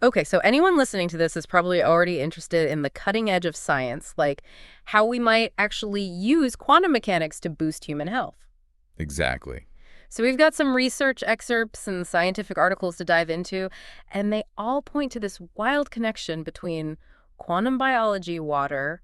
Okay, so anyone listening to this is probably already interested in the cutting edge of science, like how we might actually use quantum mechanics to boost human health. Exactly. So we've got some research excerpts and scientific articles to dive into, and they all point to this wild connection between quantum biology, water,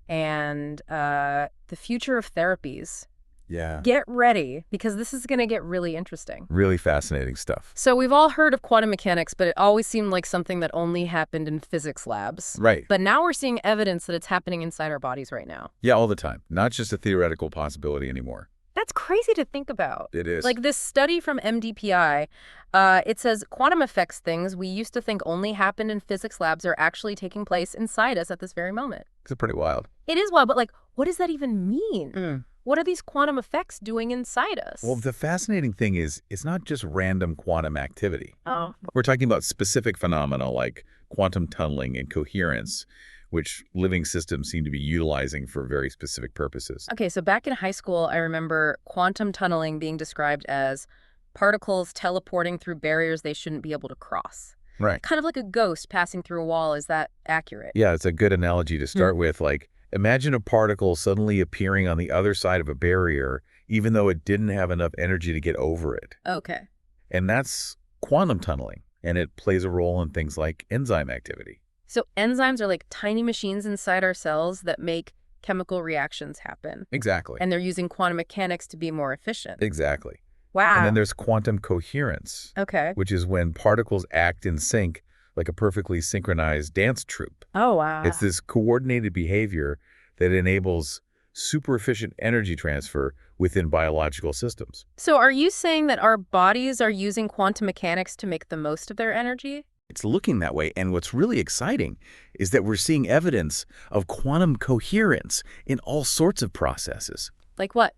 and the future of therapies. Yeah. Get ready, because this is going to get really interesting. Really fascinating stuff. So we've all heard of quantum mechanics, but it always seemed like something that only happened in physics labs. Right. But now we're seeing evidence that it's happening inside our bodies right now. Yeah, all the time. Not just a theoretical possibility anymore. That's crazy to think about. It is. Like this study from MDPI, it says quantum effects things we used to think only happened in physics labs are actually taking place inside us at this very moment. It's pretty wild. It is wild, but like, what does that even mean? What are these quantum effects doing inside us? Well, the fascinating thing is it's not just random quantum activity. Oh. We're talking about specific phenomena like quantum tunneling and coherence, which living systems seem to be utilizing for very specific purposes. Okay, so back in high school, I remember quantum tunneling being described as particles teleporting through barriers they shouldn't be able to cross. Right. Kind of like a ghost passing through a wall. Is that accurate? Yeah, it's a good analogy to start with. Like, imagine a particle suddenly appearing on the other side of a barrier, even though it didn't have enough energy to get over it. Okay. And that's quantum tunneling, and it plays a role in things like enzyme activity. So enzymes are like tiny machines inside our cells that make chemical reactions happen. Exactly. And they're using quantum mechanics to be more efficient. Exactly. Wow. And then there's quantum coherence, Okay. which is when particles act in sync like a perfectly synchronized dance troupe. Oh, wow. It's this coordinated behavior that enables super efficient energy transfer within biological systems. So are you saying that our bodies are using quantum mechanics to make the most of their energy? It's looking that way, and what's really exciting is that we're seeing evidence of quantum coherence in all sorts of processes. Like what?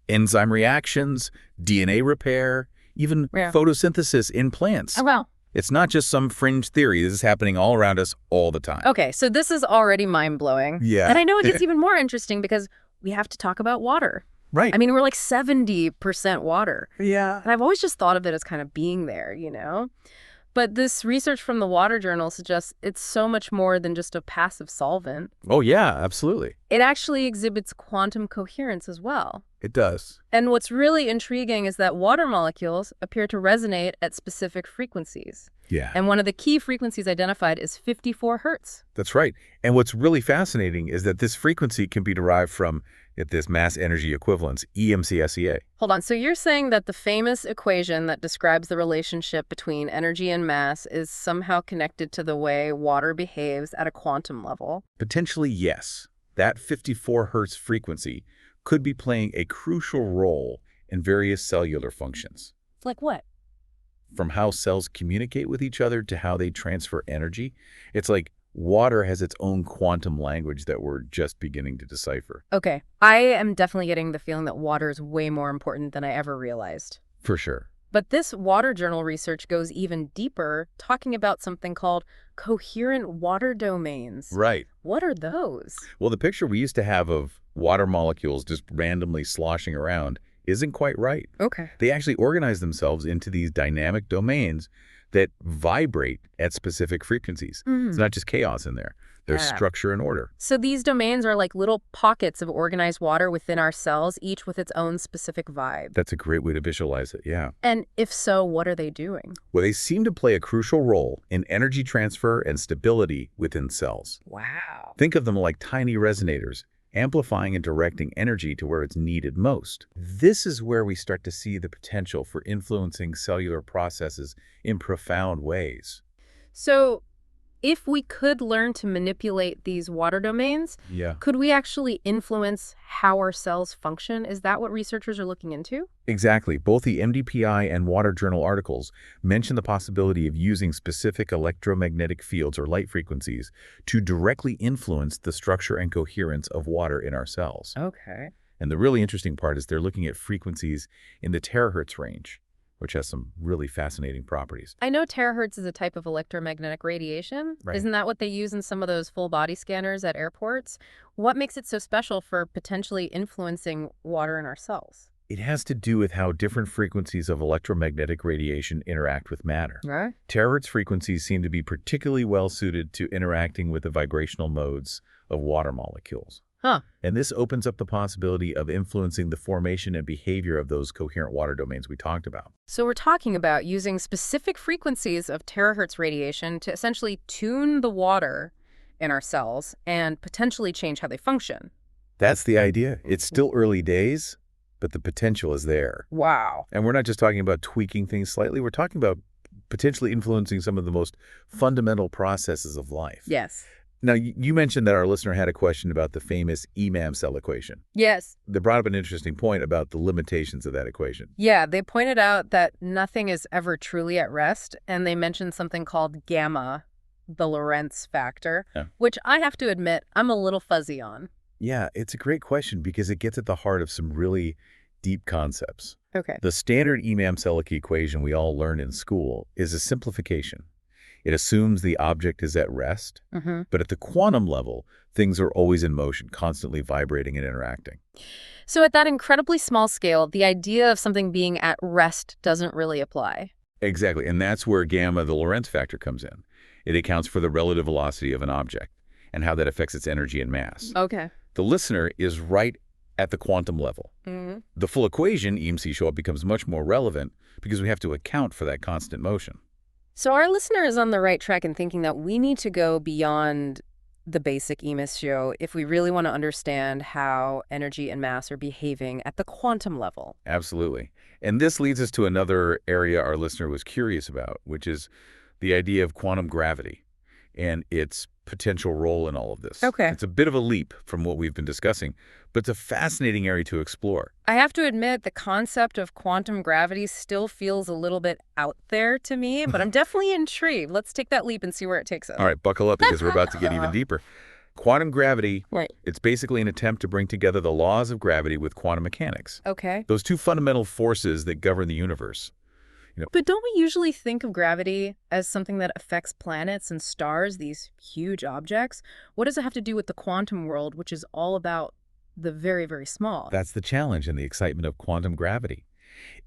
Enzyme reactions, DNA repair, even Yeah. photosynthesis in plants. Oh, wow. It's not just some fringe theory. This is happening all around us all the time. Okay, so this is already mind-blowing. Yeah. And I know it gets even more interesting because we have to talk about water. Right. I mean, we're like 70% water. Yeah. And I've always just thought of it as kind of being there, you know? But this research from the Water Journal suggests it's so much more than just a passive solvent. Oh, yeah, absolutely. It actually exhibits quantum coherence as well. It does. And what's really intriguing is that water molecules appear to resonate at specific frequencies. Yeah. And one of the key frequencies identified is 54 hertz. That's right. And what's really fascinating is that this frequency can be derived from this mass energy equivalence, E MC². Hold on, so you're saying that the famous equation that describes the relationship between energy and mass is somehow connected to the way water behaves at a quantum level? Potentially, yes. That 54 hertz frequency could be playing a crucial role in various cellular functions. Like what? From how cells communicate with each other to how they transfer energy. It's like water has its own quantum language that we're just beginning to decipher. Okay, I am definitely getting the feeling that water is way more important than I ever realized. For sure. But this Water Journal research goes even deeper, talking about something called coherent water domains. Right. What are those? Well, the picture we used to have of water molecules just randomly sloshing around isn't quite right. Okay. They actually organize themselves into these dynamic domains that vibrate at specific frequencies. It's not just chaos in there. There's Yeah. structure and order. So these domains are like little pockets of organized water within our cells, each with its own specific vibe. That's a great way to visualize it, yeah. And if so, what are they doing? Well, they seem to play a crucial role in energy transfer and stability within cells. Wow. Think of them like tiny resonators, amplifying and directing energy to where it's needed most. This is where we start to see the potential for influencing cellular processes in profound ways. So if we could learn to manipulate these water domains, Yeah. could we actually influence how our cells function? Is that what researchers are looking into? Exactly. Both the MDPI and Water Journal articles mention the possibility of using specific electromagnetic fields or light frequencies to directly influence the structure and coherence of water in our cells. Okay. And the really interesting part is they're looking at frequencies in the terahertz range, which has some really fascinating properties. I know terahertz is a type of electromagnetic radiation. Right. Isn't that what they use in some of those full body scanners at airports? What makes it so special for potentially influencing water in our cells? It has to do with how different frequencies of electromagnetic radiation interact with matter. Right. Terahertz frequencies seem to be particularly well suited to interacting with the vibrational modes of water molecules. Huh. And this opens up the possibility of influencing the formation and behavior of those coherent water domains we talked about. So we're talking about using specific frequencies of terahertz radiation to essentially tune the water in our cells and potentially change how they function. That's the idea. It's still early days, but the potential is there. Wow. And we're not just talking about tweaking things slightly. We're talking about potentially influencing some of the most fundamental processes of life. Yes. Now, you mentioned that our listener had a question about the famous E MC² equation. Yes. They brought up an interesting point about the limitations of that equation. Yeah, they pointed out that nothing is ever truly at rest, and they mentioned something called gamma, the Lorentz factor, Yeah. which I have to admit I'm a little fuzzy on. Yeah, it's a great question because it gets at the heart of some really deep concepts. Okay. The standard E MC² equation we all learn in school is a simplification. It assumes the object is at rest, but at the quantum level, things are always in motion, constantly vibrating and interacting. So at that incredibly small scale, the idea of something being at rest doesn't really apply. Exactly, and that's where gamma, the Lorentz factor, comes in. It accounts for the relative velocity of an object and how that affects its energy and mass. Okay. The listener is right at the quantum level. The full equation, E MC², becomes much more relevant because we have to account for that constant motion. So our listener is on the right track in thinking that we need to go beyond the basic E MC² if we really want to understand how energy and mass are behaving at the quantum level. Absolutely. And this leads us to another area our listener was curious about, which is the idea of quantum gravity and its potential role in all of this. Okay. It's a bit of a leap from what we've been discussing, but it's a fascinating area to explore. I have to admit the concept of quantum gravity still feels a little bit out there to me, but I'm definitely intrigued. Let's take that leap and see where it takes us. All right, buckle up because we're about to get even deeper. Quantum gravity, Right. it's basically an attempt to bring together the laws of gravity with quantum mechanics. Okay. Those two fundamental forces that govern the universe. But don't we usually think of gravity as something that affects planets and stars, these huge objects? What does it have to do with the quantum world, which is all about the very, very small? That's the challenge and the excitement of quantum gravity.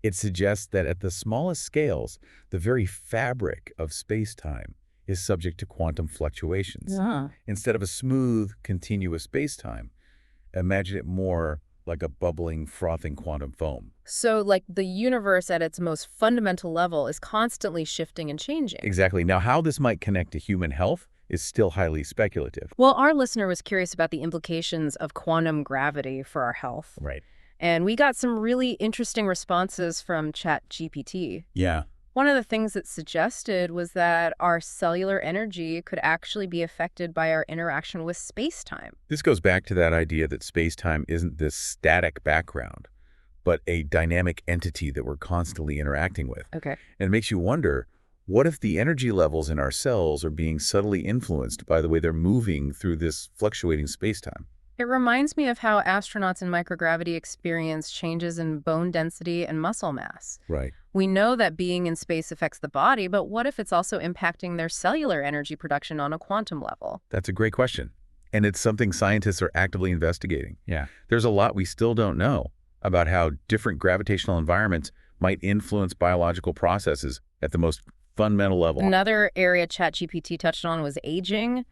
It suggests that at the smallest scales, the very fabric of space-time is subject to quantum fluctuations. Instead of a smooth, continuous space-time, imagine it more like a bubbling, frothing quantum foam. So, like, the universe at its most fundamental level is constantly shifting and changing. Exactly. Now, how this might connect to human health is still highly speculative. Well, our listener was curious about the implications of quantum gravity for our health. Right. And we got some really interesting responses from ChatGPT. Yeah. One of the things it suggested was that our cellular energy could actually be affected by our interaction with space-time. This goes back to that idea that space-time isn't this static background, but a dynamic entity that we're constantly interacting with. Okay. And it makes you wonder, what if the energy levels in our cells are being subtly influenced by the way they're moving through this fluctuating space-time? It reminds me of how astronauts in microgravity experience changes in bone density and muscle mass. Right. We know that being in space affects the body, but what if it's also impacting their cellular energy production on a quantum level? That's a great question. And it's something scientists are actively investigating. Yeah. There's a lot we still don't know about how different gravitational environments might influence biological processes at the most fundamental level. Another area ChatGPT touched on was aging.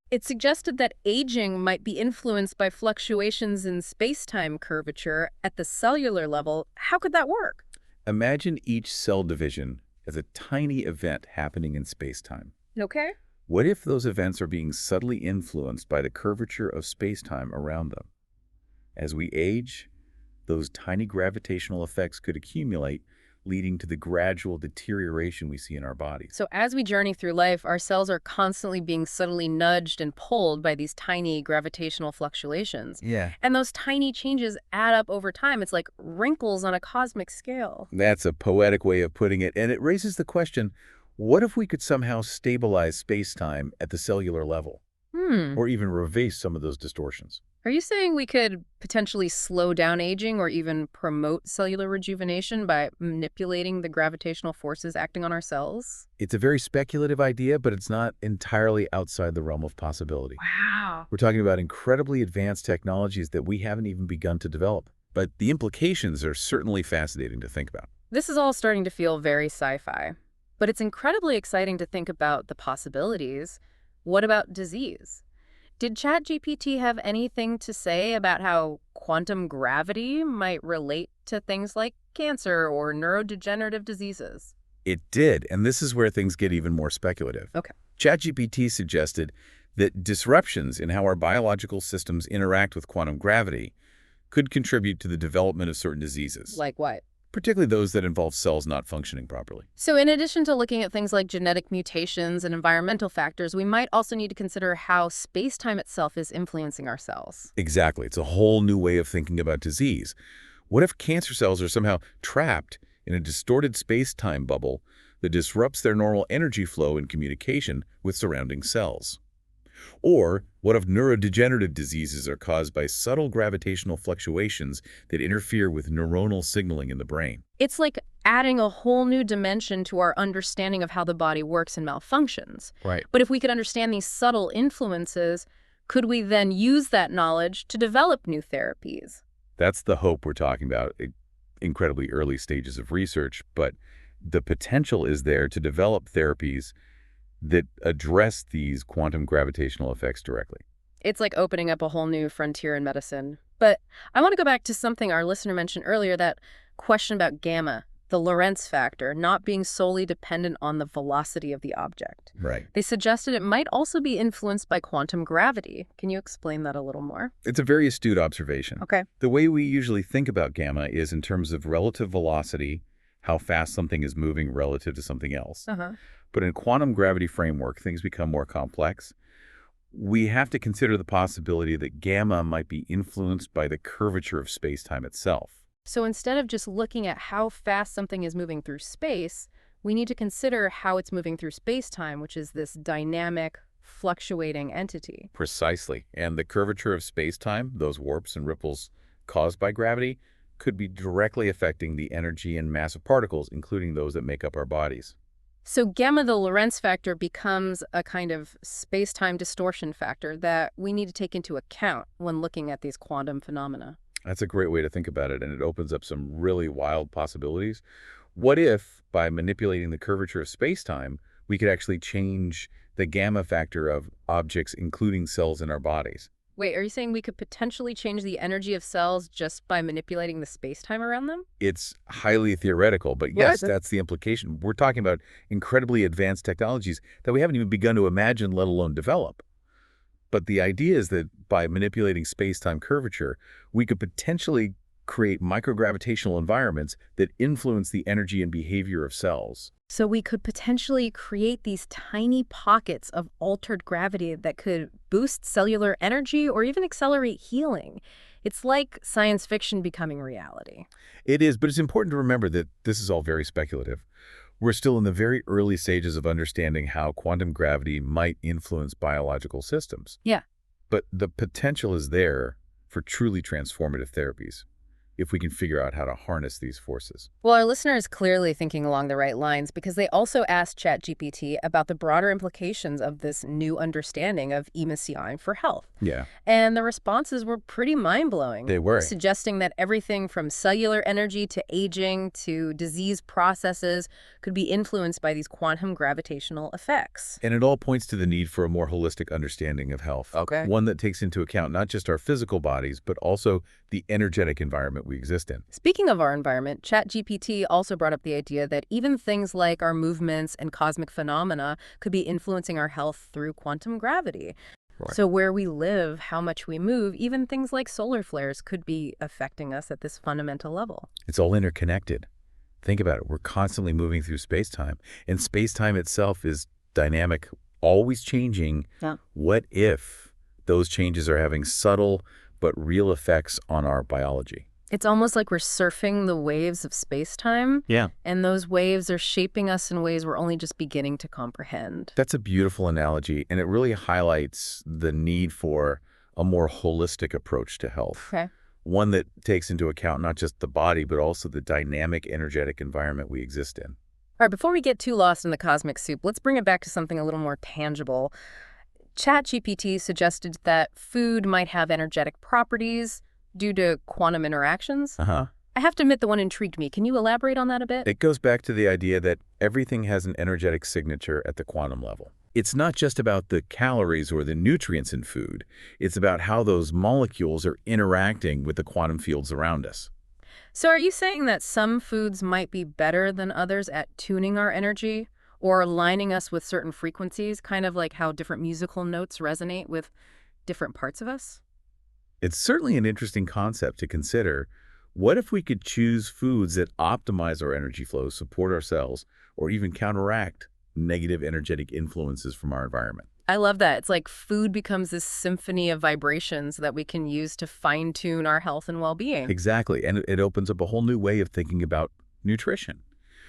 It suggested that aging might be influenced by fluctuations in space-time curvature at the cellular level. How could that work? Imagine each cell division as a tiny event happening in space-time. Okay. What if those events are being subtly influenced by the curvature of space-time around them? As we age, those tiny gravitational effects could accumulate, leading to the gradual deterioration we see in our bodies. So as we journey through life, our cells are constantly being subtly nudged and pulled by these tiny gravitational fluctuations. Yeah. And those tiny changes add up over time. It's like wrinkles on a cosmic scale. That's a poetic way of putting it, and it raises the question, what if we could somehow stabilize space-time at the cellular level, or even reverse some of those distortions? Are you saying we could potentially slow down aging or even promote cellular rejuvenation by manipulating the gravitational forces acting on our cells? It's a very speculative idea, but it's not entirely outside the realm of possibility. Wow. We're talking about incredibly advanced technologies that we haven't even begun to develop. but the implications are certainly fascinating to think about. This is all starting to feel very sci-fi, but it's incredibly exciting to think about the possibilities. What about disease? Did ChatGPT have anything to say about how quantum gravity might relate to things like cancer or neurodegenerative diseases? It did, and this is where things get even more speculative. Okay. ChatGPT suggested that disruptions in how our biological systems interact with quantum gravity could contribute to the development of certain diseases, Like what? particularly those that involve cells not functioning properly. So in addition to looking at things like genetic mutations and environmental factors, we might also need to consider how space-time itself is influencing our cells. Exactly. It's a whole new way of thinking about disease. What if cancer cells are somehow trapped in a distorted space-time bubble that disrupts their normal energy flow and communication with surrounding cells? Or what if neurodegenerative diseases are caused by subtle gravitational fluctuations that interfere with neuronal signaling in the brain? It's like adding a whole new dimension to our understanding of how the body works and malfunctions. Right. But if we could understand these subtle influences, could we then use that knowledge to develop new therapies? That's the hope we're talking about. Incredibly early stages of research, but the potential is there to develop therapies that address these quantum gravitational effects directly. It's like opening up a whole new frontier in medicine. But I want to go back to something our listener mentioned earlier, that question about gamma, the Lorentz factor, not being solely dependent on the velocity of the object. Right. They suggested it might also be influenced by quantum gravity. Can you explain that a little more? It's a very astute observation. Okay. The way we usually think about gamma is in terms of relative velocity, how fast something is moving relative to something else. Uh-huh. But in quantum gravity framework, things become more complex. We have to consider the possibility that gamma might be influenced by the curvature of space-time itself. So instead of just looking at how fast something is moving through space, we need to consider how it's moving through space-time, which is this dynamic, fluctuating entity. Precisely. And the curvature of space-time, those warps and ripples caused by gravity, could be directly affecting the energy and mass of particles, including those that make up our bodies. So gamma, the Lorentz factor, becomes a kind of space-time distortion factor that we need to take into account when looking at these quantum phenomena. That's a great way to think about it, and it opens up some really wild possibilities. What if, by manipulating the curvature of space-time, we could actually change the gamma factor of objects, including cells in our bodies? Wait, are you saying we could potentially change the energy of cells just by manipulating the space-time around them? It's highly theoretical, but yes, that's the implication. We're talking about incredibly advanced technologies that we haven't even begun to imagine, let alone develop. But the idea is that by manipulating space-time curvature, we could potentially create microgravitational environments that influence the energy and behavior of cells. So we could potentially create these tiny pockets of altered gravity that could boost cellular energy or even accelerate healing. It's like science fiction becoming reality. It is, but it's important to remember that this is all very speculative. We're still in the very early stages of understanding how quantum gravity might influence biological systems. Yeah. But the potential is there for truly transformative therapies, if we can figure out how to harness these forces. Well, our listener is clearly thinking along the right lines because they also asked ChatGPT about the broader implications of this new understanding of E MC² for health. Yeah. And the responses were pretty mind-blowing. They were. Suggesting that everything from cellular energy to aging to disease processes could be influenced by these quantum gravitational effects. And it all points to the need for a more holistic understanding of health. Okay. One that takes into account not just our physical bodies, but also the energetic environment we exist in. Speaking of our environment, ChatGPT also brought up the idea that even things like our movements and cosmic phenomena could be influencing our health through quantum gravity. Right. So where we live, how much we move, even things like solar flares could be affecting us at this fundamental level. It's all interconnected. Think about it. We're constantly moving through space-time, and space-time itself is dynamic, always changing. Yeah. What if those changes are having subtle but real effects on our biology? It's almost like we're surfing the waves of space-time. Yeah. And those waves are shaping us in ways we're only just beginning to comprehend. That's a beautiful analogy, and it really highlights the need for a more holistic approach to health. Okay. One that takes into account not just the body, but also the dynamic, energetic environment we exist in. All right, before we get too lost in the cosmic soup, let's bring it back to something a little more tangible. ChatGPT suggested that food might have energetic properties due to quantum interactions? Uh-huh. I have to admit the one intrigued me. Can you elaborate on that a bit? It goes back to the idea that everything has an energetic signature at the quantum level. It's not just about the calories or the nutrients in food. It's about how those molecules are interacting with the quantum fields around us. So are you saying that some foods might be better than others at tuning our energy or aligning us with certain frequencies, kind of like how different musical notes resonate with different parts of us? It's certainly an interesting concept to consider. What if we could choose foods that optimize our energy flow, support our cells, or even counteract negative energetic influences from our environment? I love that. It's like food becomes this symphony of vibrations that we can use to fine-tune our health and well-being. Exactly. And it opens up a whole new way of thinking about nutrition.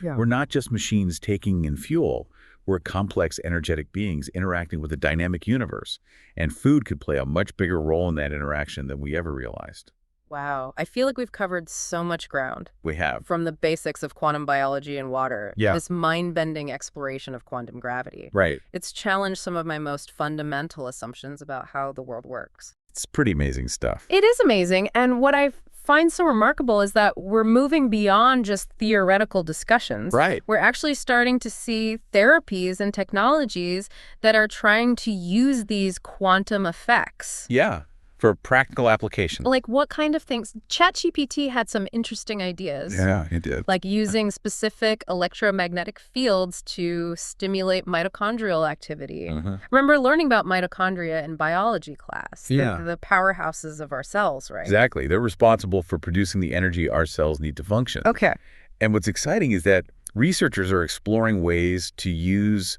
Yeah. We're not just machines taking in fuel. We're complex, energetic beings interacting with a dynamic universe. And food could play a much bigger role in that interaction than we ever realized. Wow. I feel like we've covered so much ground. We have. From the basics of quantum biology and water, Yeah. this mind-bending exploration of quantum gravity. Right. It's challenged some of my most fundamental assumptions about how the world works. It's pretty amazing stuff. It is amazing, and what I find so remarkable is that we're moving beyond just theoretical discussions. Right. We're actually starting to see therapies and technologies that are trying to use these quantum effects. Yeah. For practical application. Like what kind of things? ChatGPT had some interesting ideas. Yeah, it did. Like using specific electromagnetic fields to stimulate mitochondrial activity. Remember learning about mitochondria in biology class? Yeah. The powerhouses of our cells, right? Exactly. They're responsible for producing the energy our cells need to function. Okay. And what's exciting is that researchers are exploring ways to use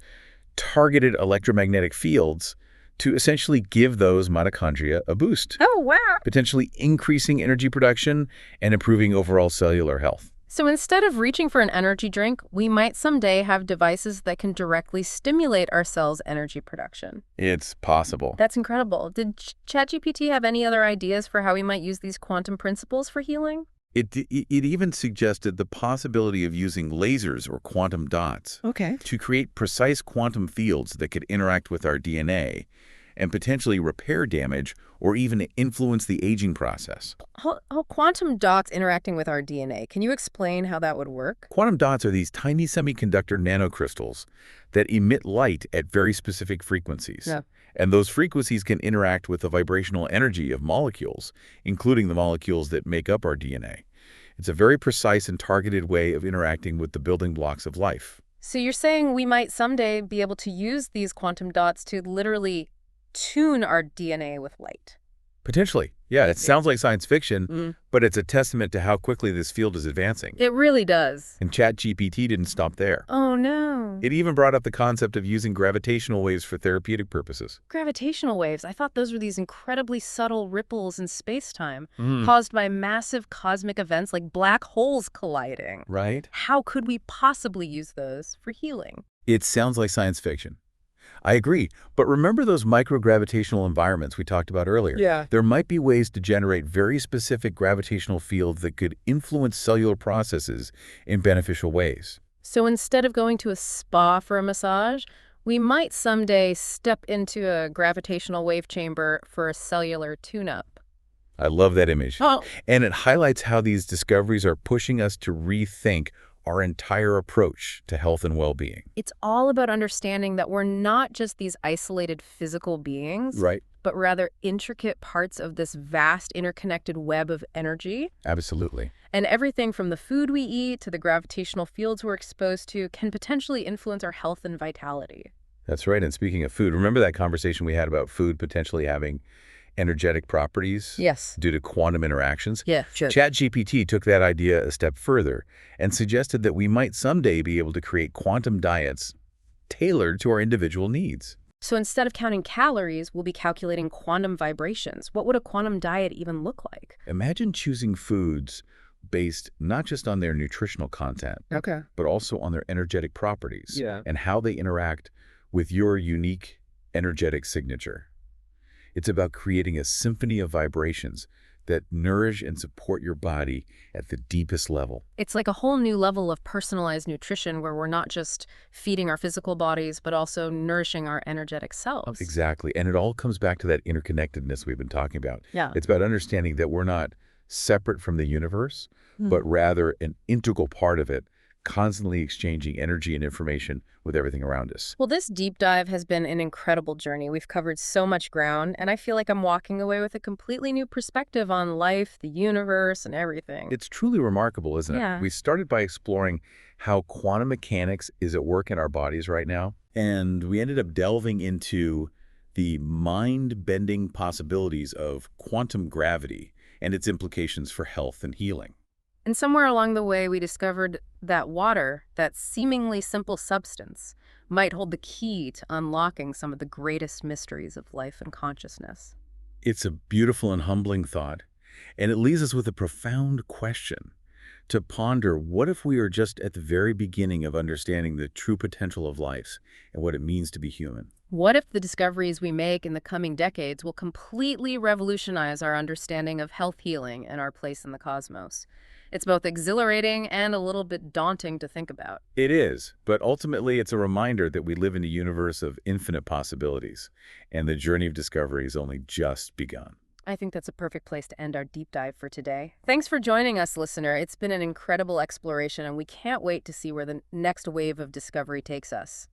targeted electromagnetic fields to essentially give those mitochondria a boost, Oh, wow. potentially increasing energy production and improving overall cellular health. So instead of reaching for an energy drink, we might someday have devices that can directly stimulate our cells' energy production. It's possible. That's incredible. Did ChatGPT have any other ideas for how we might use these quantum principles for healing? It even suggested the possibility of using lasers or quantum dots to create precise quantum fields that could interact with our DNA and potentially repair damage or even influence the aging process. Quantum dots interacting with our DNA. Can you explain how that would work? Quantum dots are these tiny semiconductor nanocrystals that emit light at very specific frequencies. Yeah. And those frequencies can interact with the vibrational energy of molecules, including the molecules that make up our DNA. It's a very precise and targeted way of interacting with the building blocks of life. So you're saying we might someday be able to use these quantum dots to literally tune our DNA with light. Potentially. Yeah, it sounds like science fiction, but it's a testament to how quickly this field is advancing. It really does. And ChatGPT didn't stop there. Oh, no. It even brought up the concept of using gravitational waves for therapeutic purposes. Gravitational waves. I thought those were these incredibly subtle ripples in space-time caused by massive cosmic events like black holes colliding. Right? How could we possibly use those for healing? It sounds like science fiction. I agree, but remember those microgravitational environments we talked about earlier? Yeah. There might be ways to generate very specific gravitational fields that could influence cellular processes in beneficial ways. So instead of going to a spa for a massage, we might someday step into a gravitational wave chamber for a cellular tune-up. I love that image. Oh. And it highlights how these discoveries are pushing us to rethink our entire approach to health and well-being. It's all about understanding that we're not just these isolated physical beings, Right. but rather intricate parts of this vast interconnected web of energy. Absolutely. And everything from the food we eat to the gravitational fields we're exposed to can potentially influence our health and vitality. That's right. And speaking of food, remember that conversation we had about food potentially having energetic properties? Yes. Due to quantum interactions? Yeah, sure. ChatGPT took that idea a step further and suggested that we might someday be able to create quantum diets tailored to our individual needs. So instead of counting calories, we'll be calculating quantum vibrations. What would a quantum diet even look like? Imagine choosing foods based not just on their nutritional content, but also on their energetic properties and how they interact with your unique energetic signature. It's about creating a symphony of vibrations that nourish and support your body at the deepest level. It's like a whole new level of personalized nutrition where we're not just feeding our physical bodies, but also nourishing our energetic selves. Exactly. And it all comes back to that interconnectedness we've been talking about. Yeah. It's about understanding that we're not separate from the universe, but rather an integral part of it, constantly exchanging energy and information with everything around us. Well, this deep dive has been an incredible journey. We've covered so much ground, and I feel like I'm walking away with a completely new perspective on life, the universe, and everything. It's truly remarkable, isn't it? Yeah. We started by exploring how quantum mechanics is at work in our bodies right now, and we ended up delving into the mind-bending possibilities of quantum gravity and its implications for health and healing. And somewhere along the way, we discovered that water, that seemingly simple substance, might hold the key to unlocking some of the greatest mysteries of life and consciousness. It's a beautiful and humbling thought, and it leaves us with a profound question to ponder: what if we are just at the very beginning of understanding the true potential of life and what it means to be human? What if the discoveries we make in the coming decades will completely revolutionize our understanding of health healing and our place in the cosmos? It's both exhilarating and a little bit daunting to think about. It is, but ultimately it's a reminder that we live in a universe of infinite possibilities, and the journey of discovery has only just begun. I think that's a perfect place to end our deep dive for today. Thanks for joining us, listener. It's been an incredible exploration, and we can't wait to see where the next wave of discovery takes us.